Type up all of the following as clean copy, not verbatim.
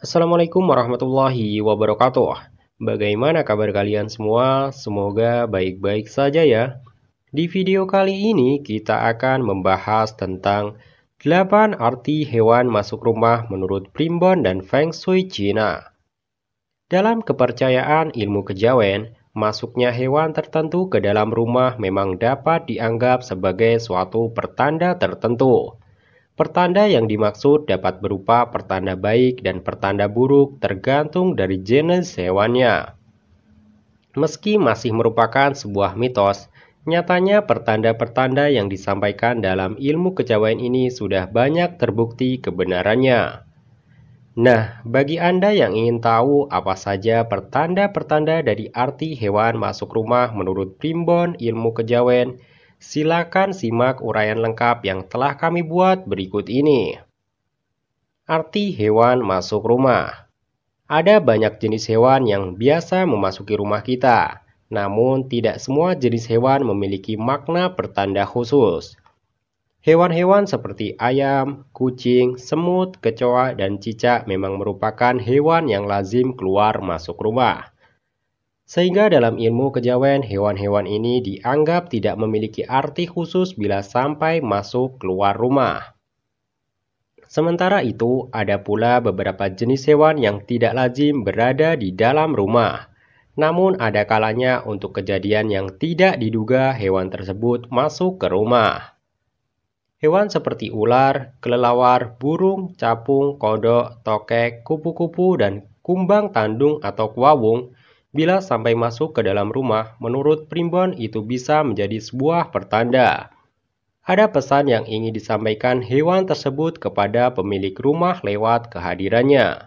Assalamualaikum warahmatullahi wabarakatuh. Bagaimana kabar kalian semua? Semoga baik-baik saja ya. Di video kali ini kita akan membahas tentang 8 arti hewan masuk rumah menurut Primbon dan Feng Shui Cina. Dalam kepercayaan ilmu kejawen, masuknya hewan tertentu ke dalam rumah memang dapat dianggap sebagai suatu pertanda tertentu. Pertanda yang dimaksud dapat berupa pertanda baik dan pertanda buruk tergantung dari jenis hewannya. Meski masih merupakan sebuah mitos, nyatanya pertanda-pertanda yang disampaikan dalam ilmu kejawen ini sudah banyak terbukti kebenarannya. Nah, bagi Anda yang ingin tahu apa saja pertanda-pertanda dari arti hewan masuk rumah menurut Primbon Ilmu Kejawen, silakan simak uraian lengkap yang telah kami buat berikut ini. Arti hewan masuk rumah. Ada banyak jenis hewan yang biasa memasuki rumah kita, namun tidak semua jenis hewan memiliki makna pertanda khusus. Hewan-hewan seperti ayam, kucing, semut, kecoa, dan cicak memang merupakan hewan yang lazim keluar masuk rumah. Sehingga dalam ilmu kejawen, hewan-hewan ini dianggap tidak memiliki arti khusus bila sampai masuk keluar rumah. Sementara itu, ada pula beberapa jenis hewan yang tidak lazim berada di dalam rumah. Namun ada kalanya untuk kejadian yang tidak diduga hewan tersebut masuk ke rumah. Hewan seperti ular, kelelawar, burung, capung, kodok, tokek, kupu-kupu, dan kumbang tandung atau kuawung, bila sampai masuk ke dalam rumah, menurut Primbon itu bisa menjadi sebuah pertanda. Ada pesan yang ingin disampaikan hewan tersebut kepada pemilik rumah lewat kehadirannya.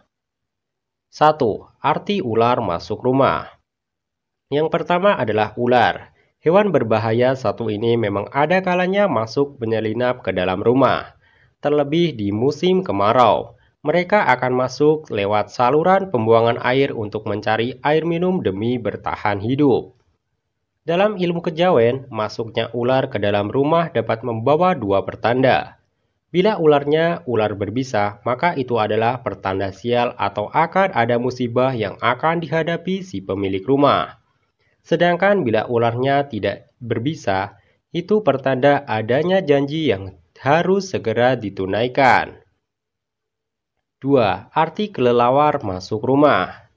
1. Arti ular masuk rumah. Yang pertama adalah ular. Hewan berbahaya satu ini memang ada kalanya masuk menyelinap ke dalam rumah. Terlebih di musim kemarau, mereka akan masuk lewat saluran pembuangan air untuk mencari air minum demi bertahan hidup. Dalam ilmu kejawen, masuknya ular ke dalam rumah dapat membawa dua pertanda. Bila ularnya ular berbisa, maka itu adalah pertanda sial atau akan ada musibah yang akan dihadapi si pemilik rumah. Sedangkan bila ularnya tidak berbisa, itu pertanda adanya janji yang harus segera ditunaikan. 2. Arti kelelawar masuk rumah.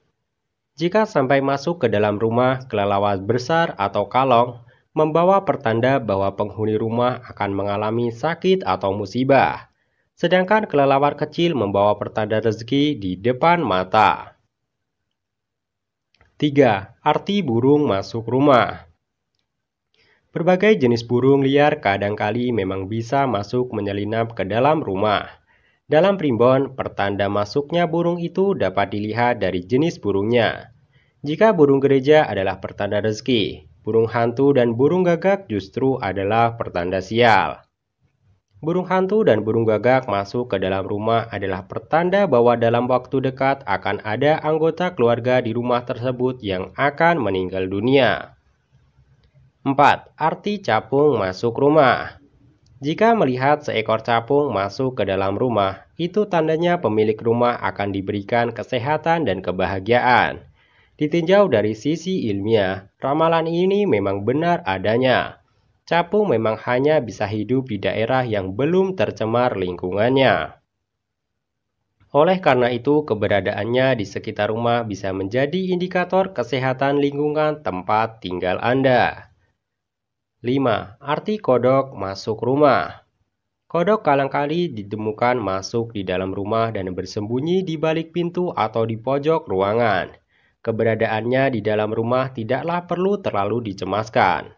Jika sampai masuk ke dalam rumah, kelelawar besar atau kalong membawa pertanda bahwa penghuni rumah akan mengalami sakit atau musibah. Sedangkan kelelawar kecil membawa pertanda rezeki di depan mata. 3. Arti burung masuk rumah. Berbagai jenis burung liar kadangkali memang bisa masuk menyelinap ke dalam rumah. Dalam Primbon, pertanda masuknya burung itu dapat dilihat dari jenis burungnya. Jika burung gereja adalah pertanda rezeki, burung hantu dan burung gagak justru adalah pertanda sial. Burung hantu dan burung gagak masuk ke dalam rumah adalah pertanda bahwa dalam waktu dekat akan ada anggota keluarga di rumah tersebut yang akan meninggal dunia. 4. Arti capung masuk rumah. Jika melihat seekor capung masuk ke dalam rumah, itu tandanya pemilik rumah akan diberikan kesehatan dan kebahagiaan. Ditinjau dari sisi ilmiah, ramalan ini memang benar adanya. Capung memang hanya bisa hidup di daerah yang belum tercemar lingkungannya. Oleh karena itu, keberadaannya di sekitar rumah bisa menjadi indikator kesehatan lingkungan tempat tinggal Anda. 5. Arti kodok masuk rumah. Kodok kalangkali ditemukan masuk di dalam rumah dan bersembunyi di balik pintu atau di pojok ruangan. Keberadaannya di dalam rumah tidaklah perlu terlalu dicemaskan.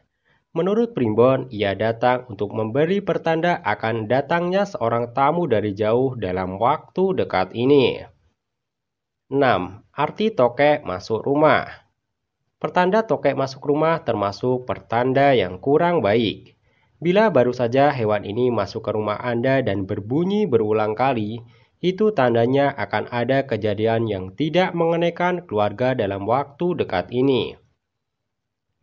Menurut Primbon, ia datang untuk memberi pertanda akan datangnya seorang tamu dari jauh dalam waktu dekat ini. 6. Arti tokek masuk rumah. Pertanda tokek masuk rumah termasuk pertanda yang kurang baik. Bila baru saja hewan ini masuk ke rumah Anda dan berbunyi berulang kali, itu tandanya akan ada kejadian yang tidak mengenakan keluarga dalam waktu dekat ini.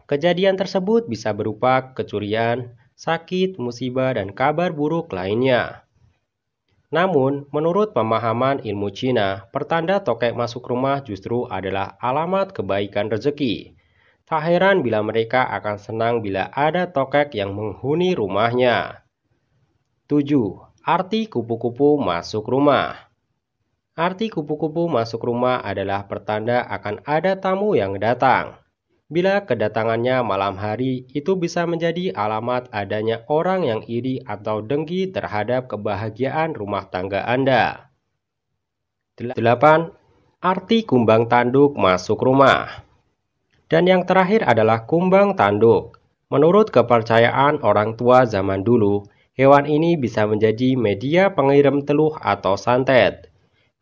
Kejadian tersebut bisa berupa kecurian, sakit, musibah, dan kabar buruk lainnya. Namun, menurut pemahaman ilmu Cina, pertanda tokek masuk rumah justru adalah alamat kebaikan rezeki. Tak heran bila mereka akan senang bila ada tokek yang menghuni rumahnya. 7. Arti kupu-kupu masuk rumah. Arti kupu-kupu masuk rumah adalah pertanda akan ada tamu yang datang. Bila kedatangannya malam hari, itu bisa menjadi alamat adanya orang yang iri atau dengki terhadap kebahagiaan rumah tangga Anda. 8. Arti kumbang tanduk masuk rumah. Dan yang terakhir adalah kumbang tanduk. Menurut kepercayaan orang tua zaman dulu, hewan ini bisa menjadi media pengirim teluh atau santet.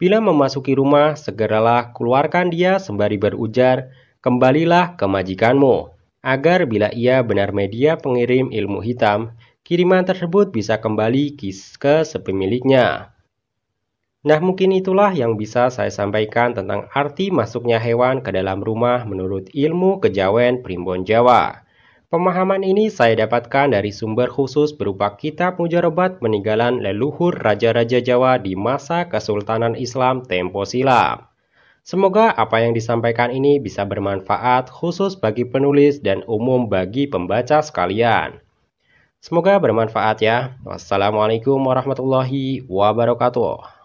Bila memasuki rumah, segeralah keluarkan dia sembari berujar, "Kembalilah ke majikanmu," agar bila ia benar media pengirim ilmu hitam, kiriman tersebut bisa kembali ke sepemiliknya. Nah, mungkin itulah yang bisa saya sampaikan tentang arti masuknya hewan ke dalam rumah menurut ilmu kejawen Primbon Jawa. Pemahaman ini saya dapatkan dari sumber khusus berupa kitab mujarobat peninggalan leluhur Raja-Raja Jawa di masa Kesultanan Islam tempo silam. Semoga apa yang disampaikan ini bisa bermanfaat khusus bagi penulis dan umum bagi pembaca sekalian. Semoga bermanfaat ya. Wassalamualaikum warahmatullahi wabarakatuh.